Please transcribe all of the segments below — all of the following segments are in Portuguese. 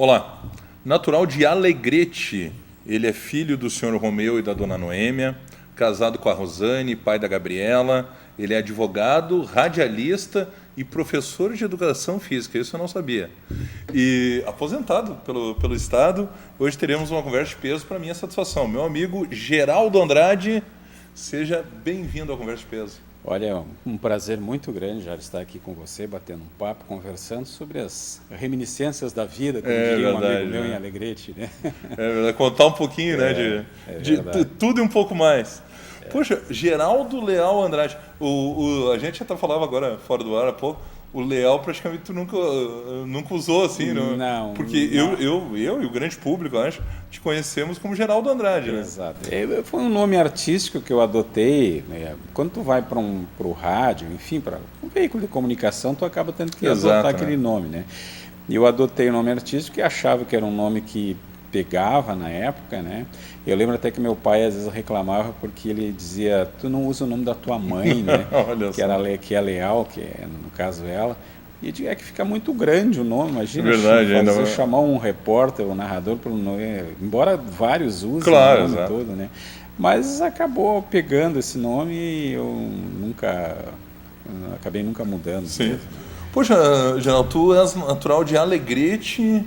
Olá, natural de Alegrete, ele é filho do senhor Romeu e da dona Noêmia, casado com a Rosane, pai da Gabriela, ele é advogado, radialista e professor de educação física, isso eu não sabia. E aposentado pelo Estado, hoje teremos uma conversa de peso para minha satisfação. Meu amigo Geraldo Andrade, seja bem-vindo à Conversa de Peso. Olha, um prazer muito grande já estar aqui com você, batendo um papo, conversando sobre as reminiscências da vida, como diria um amigo meu em Alegrete, né? É verdade, contar um pouquinho, né, de tudo e um pouco mais. Poxa, Geraldo Leal Andrade, a gente já falava agora, fora do ar há pouco, o Leal praticamente tu nunca usou assim, não? Porque não. Eu e o grande público, acho, te conhecemos como Geraldo Andrade, né? Exato. Foi um nome artístico que eu adotei, né? Quando tu vai para o rádio, enfim, para um veículo de comunicação, tu acaba tendo que adotar aquele nome, né? E eu adotei o nome artístico e achava que era um nome que pegava na época, né? Eu lembro até que meu pai às vezes reclamava porque ele dizia: tu não usa o nome da tua mãe, né? que é Leal, que é no caso ela. E é que fica muito grande o nome, imagina. Chamar um repórter ou narrador pelo nome, embora vários usem o nome todo, né? Mas acabou pegando esse nome e eu acabei nunca mudando. Sim. Mesmo. Poxa, Geraldo, tu és natural de Alegrete.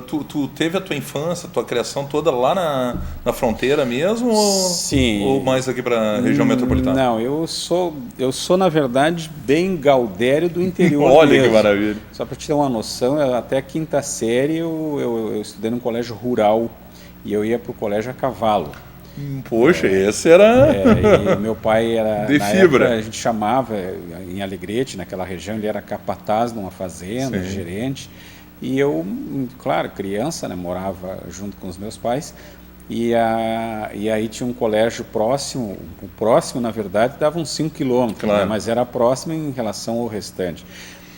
Tu teve a tua infância, a tua criação toda lá na fronteira mesmo? Sim. Ou mais aqui para a região metropolitana? Não, eu sou na verdade bem gaudério do interior. Olha mesmo. Que maravilha. Só para te ter uma noção, até a quinta série eu estudei num colégio rural e eu ia para o colégio a cavalo. Poxa, esse era... e meu pai era... de na fibra. Época, a gente chamava em Alegrete, naquela região, ele era capataz numa fazenda, Sim. gerente. E eu, claro, criança, né, morava junto com os meus pais, e aí tinha um colégio próximo, o próximo, na verdade, dava uns 5 quilômetros, claro. Né, mas era próximo em relação ao restante.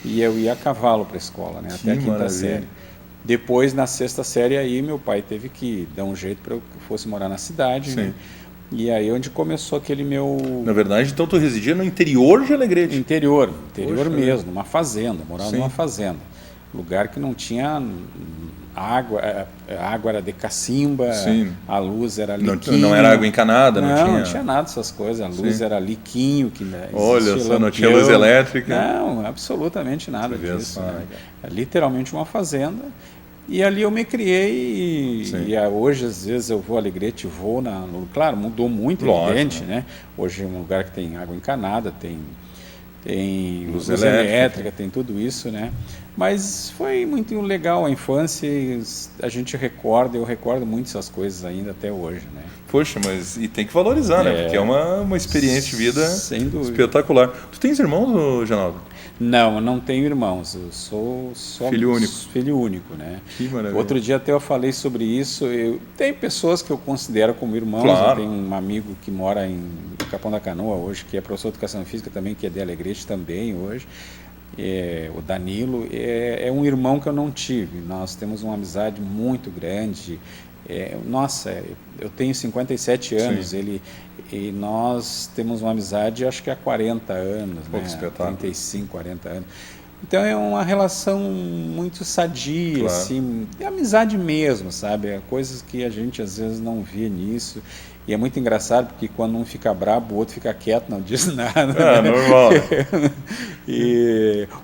E eu ia a cavalo para a escola, né, até a quinta série. Depois, na sexta série, aí meu pai teve que dar um jeito para eu que fosse morar na cidade, né? E aí onde começou aquele meu... Na verdade, então tu residia no interior de Alegrete? Interior mesmo, numa fazenda, morava numa fazenda. Lugar que não tinha água, a água era de cacimba, a luz era liquinho. Não era água encanada? Não tinha nada dessas coisas, a luz era liquinho. Olha só, não tinha luz elétrica? Não, absolutamente nada disso. Né? É literalmente uma fazenda. E ali eu me criei e hoje, às vezes, eu vou a Alegrete, claro, mudou muito, evidente, né? Hoje é um lugar que tem água encanada, tem luz elétrica, tem tudo isso, né? Mas foi muito legal a infância e a gente eu recordo muito essas coisas ainda até hoje, né? Poxa, mas e tem que valorizar, né? Porque é uma experiência de vida espetacular. Tu tens irmãos, Geraldo? Não, eu não tenho irmãos, eu sou só filho único, né? Que maravilha. Outro dia até eu falei sobre isso, tem pessoas que eu considero como irmãos, claro. Eu tenho um amigo que mora em Capão da Canoa hoje, que é professor de educação física também, que é de Alegrete também hoje, o Danilo, é um irmão que eu não tive, nós temos uma amizade muito grande, eu tenho 57 anos, e nós temos uma amizade acho que há 40 anos, né? 35, 40 anos. Então é uma relação muito sadia, claro. Assim, é amizade mesmo, sabe? Coisas que a gente às vezes não vê nisso. E é muito engraçado porque quando um fica brabo, o outro fica quieto, não diz nada. Né? Normal.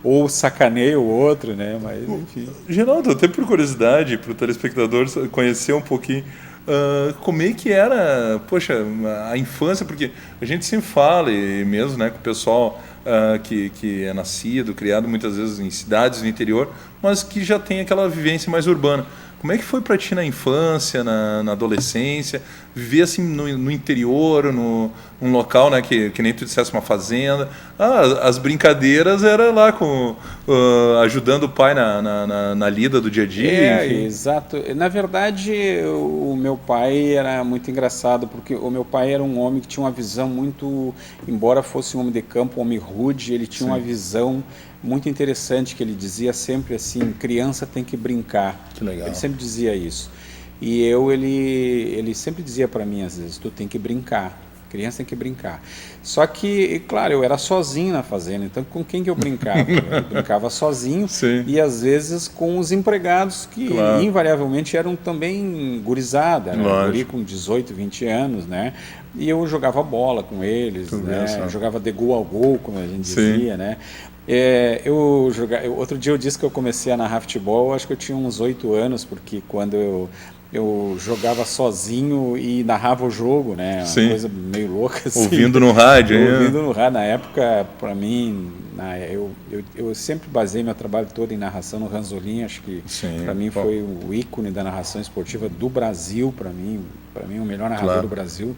Ou sacaneia o outro, né? Mas enfim. Geraldo, até por curiosidade, para o telespectador conhecer um pouquinho, como é que era, poxa, a infância, porque a gente sempre fala, e mesmo, né, com o pessoal que é nascido, criado muitas vezes em cidades do interior, mas que já tem aquela vivência mais urbana. Como é que foi para ti na infância, na adolescência, viver assim no interior, num local, né, que nem tu dissesse, uma fazenda? As brincadeiras era lá ajudando o pai na lida do dia a dia. Exato. Na verdade, o meu pai era muito engraçado, porque o meu pai era um homem que tinha uma visão muito, embora fosse um homem de campo, um homem rude, ele tinha uma visão muito interessante, que ele dizia sempre assim: criança tem que brincar. Que legal. Ele sempre dizia isso. E ele sempre dizia para mim às vezes: tu tem que brincar. criança tem que brincar. Só que, claro, eu era sozinho na fazenda, então com quem que eu brincava? Eu brincava sozinho. Sim. E às vezes com os empregados que invariavelmente eram também gurizada, né? Guri com 18, 20 anos, né? E eu jogava bola com eles, né? Jogava de gol ao gol, como a gente dizia, né? Outro dia eu disse que eu comecei a narrar futebol, acho que eu tinha uns 8 anos, porque quando eu jogava sozinho e narrava o jogo, né? Uma coisa meio louca assim. Ouvindo no rádio, Ouvindo no rádio. Na época, para mim, eu sempre baseei meu trabalho todo em narração no Ranzolin. Acho que para mim foi o ícone da narração esportiva do Brasil, para mim o melhor narrador do Brasil.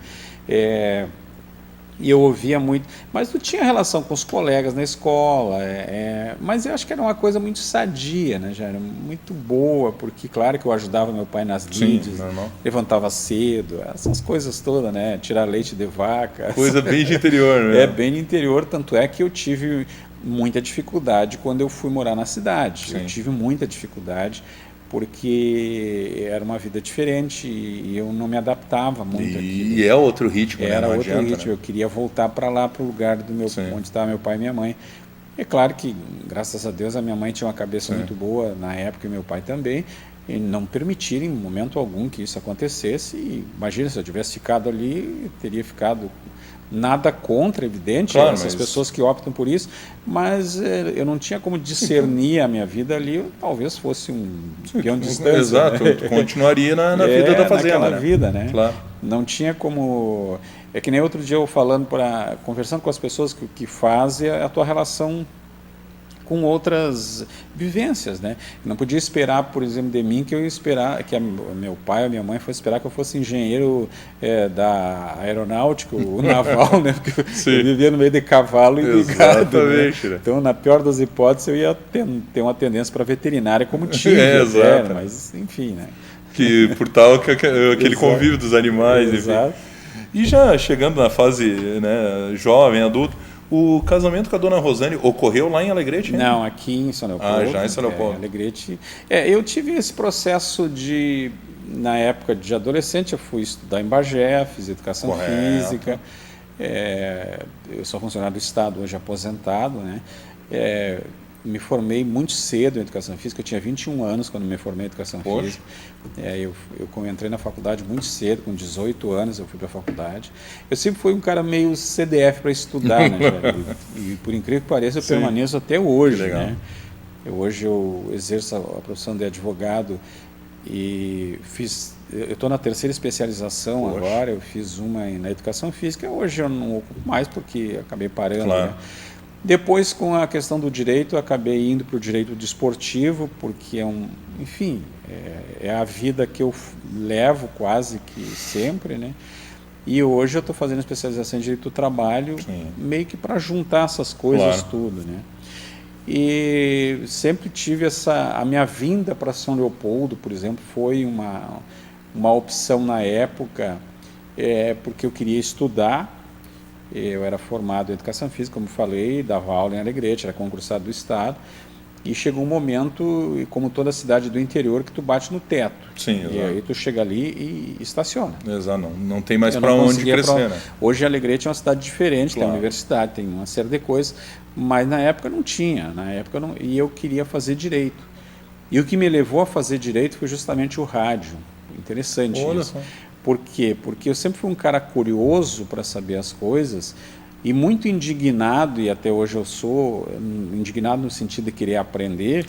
E eu ouvia muito, mas não tinha relação com os colegas na escola, mas eu acho que era uma coisa muito sadia, né? Já era muito boa, porque claro que eu ajudava meu pai nas lides, levantava cedo, essas coisas todas, né? Tirar leite de vaca. Coisa bem de interior, né? Bem de interior, tanto é que eu tive muita dificuldade quando eu fui morar na cidade. Eu tive muita dificuldade, porque era uma vida diferente e eu não me adaptava muito àquilo. E é outro ritmo, né? Era outro ritmo, né? Eu queria voltar para lá, para o lugar onde estava meu pai e minha mãe. É claro que, graças a Deus, a minha mãe tinha uma cabeça muito boa na época e meu pai também, e não permitirem em momento algum que isso acontecesse. E, imagina, se eu tivesse ficado ali, eu teria ficado... Nada contra, evidente, essas pessoas que optam por isso, mas eu não tinha como discernir a minha vida ali, talvez fosse um peão de distância. Exato, né? Continuaria na vida da fazenda. Naquela vida, né? Claro. Não tinha como... É que nem outro dia eu conversando com as pessoas que fazem a tua relação com outras vivências, né? Eu não podia esperar, por exemplo, de mim que meu pai ou minha mãe fosse esperar que eu fosse engenheiro da aeronáutica, o naval, né? Porque eu vivia no meio de cavalo e de gado, né? Então, na pior das hipóteses, eu ia ter uma tendência para veterinária como tive, mas enfim, né? Que por tal aquele convívio dos animais, Exato. Enfim. E já chegando na fase, né, jovem, adulto, o casamento com a dona Rosane ocorreu lá em Alegrete? Não, aqui em São Leopoldo. Já em São Leopoldo. Alegrete. Eu tive esse processo na época de adolescente, eu fui estudar em Bagé, fiz educação física. Eu sou funcionário do Estado, hoje aposentado, né? Me formei muito cedo em educação física, eu tinha 21 anos quando me formei em educação física. Eu entrei na faculdade muito cedo, com 18 anos eu fui para a faculdade. Eu sempre fui um cara meio CDF para estudar, né? E por incrível que pareça, eu permaneço até hoje, né? Hoje eu exerço a profissão de advogado e eu estou na terceira especialização agora, eu fiz uma na educação física, hoje eu não ocupo mais porque acabei parando, né? Depois, com a questão do direito, eu acabei indo para o direito desportivo, porque é a vida que eu levo quase que sempre, né? E hoje eu estou fazendo especialização em direito do trabalho, meio que para juntar essas coisas tudo, né? E sempre tive a minha vinda para São Leopoldo, por exemplo, foi uma opção na época, porque eu queria estudar. Eu era formado em educação física, como falei, dava aula em Alegrete, era concursado do Estado, e chegou um momento, como toda cidade do interior, que tu bate no teto. E aí tu chega ali e estaciona. Exato, não tem mais para onde crescer, né? Hoje Alegrete é uma cidade diferente, tem universidade, tem uma série de coisas, mas na época não tinha, e eu queria fazer direito. E o que me levou a fazer direito foi justamente o rádio. Interessante isso. Por quê? Porque eu sempre fui um cara curioso para saber as coisas e muito indignado, e até hoje eu sou indignado no sentido de querer aprender.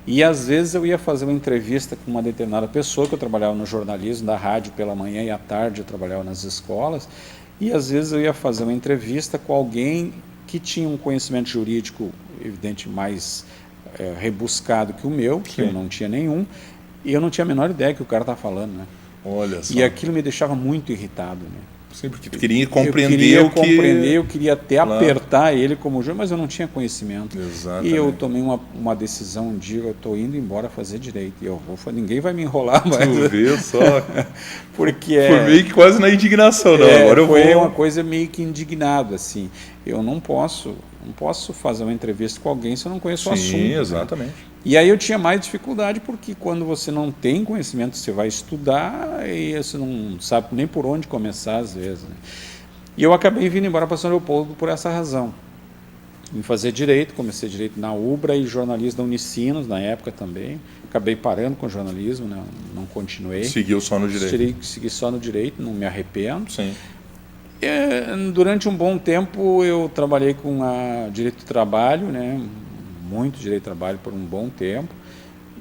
E às vezes eu ia fazer uma entrevista com uma determinada pessoa, que eu trabalhava no jornalismo da rádio pela manhã e à tarde eu trabalhava nas escolas, e às vezes eu ia fazer uma entrevista com alguém que tinha um conhecimento jurídico, evidente, mais rebuscado que o meu, que eu não tinha nenhum, e eu não tinha a menor ideia que o cara estava falando, né? Olha só. E aquilo me deixava muito irritado, né? Sim, porque tu queria compreender eu queria até apertar ele como juiz, mas eu não tinha conhecimento. Exatamente. E eu tomei uma decisão um dia, eu estou indo embora fazer direito. E ninguém vai me enrolar mais. Tu vê só. Porque foi meio que quase na indignação, não. Agora eu vou. Foi uma coisa meio que indignado, assim. Eu não posso fazer uma entrevista com alguém se eu não conheço o assunto. Sim, exatamente. Né? E aí eu tinha mais dificuldade, porque quando você não tem conhecimento, você vai estudar e você não sabe nem por onde começar, às vezes. Né? E eu acabei vindo embora para São Leopoldo por essa razão. Em fazer direito, comecei direito na UBRA e jornalismo da Unicinos, na época também. Acabei parando com jornalismo, né? Não continuei. Seguiu só no direito? Segui só no direito, não me arrependo. Sim. Durante um bom tempo eu trabalhei com direito do trabalho, né? Muito direito do trabalho por um bom tempo.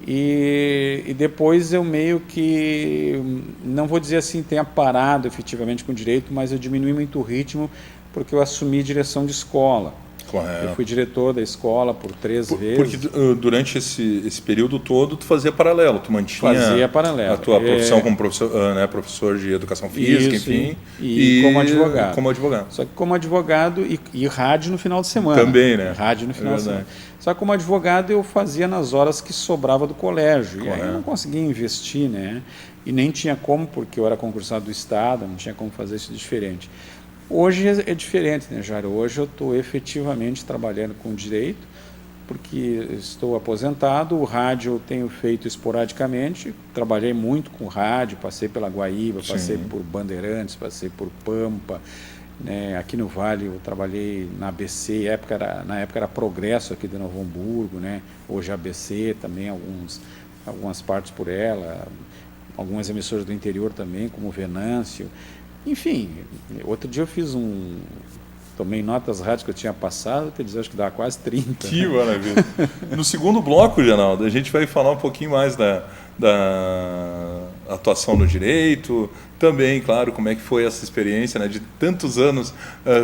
E depois eu meio que, não vou dizer assim, tenha parado efetivamente com direito, mas eu diminui muito o ritmo porque eu assumi direção de escola. Correto. Eu fui diretor da escola por 3 vezes. Porque durante esse período todo tu fazia paralelo, tu mantinha paralelo. A tua profissão como professor de educação física, isso, enfim. E como advogado. Como advogado. Só que como advogado e rádio no final de semana. Também, né? Rádio no final de semana. Só que como advogado eu fazia nas horas que sobrava do colégio. Correto. E aí eu não conseguia investir, né? E nem tinha como, porque eu era concursado do Estado, não tinha como fazer isso diferente. Hoje é diferente, né, Jairo? Hoje eu estou efetivamente trabalhando com direito, porque estou aposentado, o rádio eu tenho feito esporadicamente, trabalhei muito com rádio, passei pela Guaíba, Sim. Passei por Bandeirantes, passei por Pampa, né? Aqui no Vale eu trabalhei na ABC, na época era Progresso aqui de Novo Hamburgo, né? Hoje a ABC também, algumas partes por ela, algumas emissoras do interior também, como Venâncio. Enfim, outro dia eu fiz tomei notas rádios que eu tinha passado, quer dizer, acho que dá quase 30. Que maravilha. No segundo bloco, Genaldo, a gente vai falar um pouquinho mais da atuação no direito, também, claro, como é que foi essa experiência, né, de tantos anos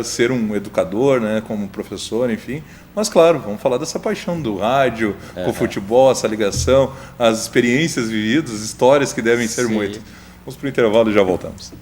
ser um educador, né, como professor, enfim. Mas, claro, vamos falar dessa paixão do rádio, com o futebol, essa ligação, as experiências vividas, as histórias que devem ser muitas. Vamos para o intervalo e já voltamos.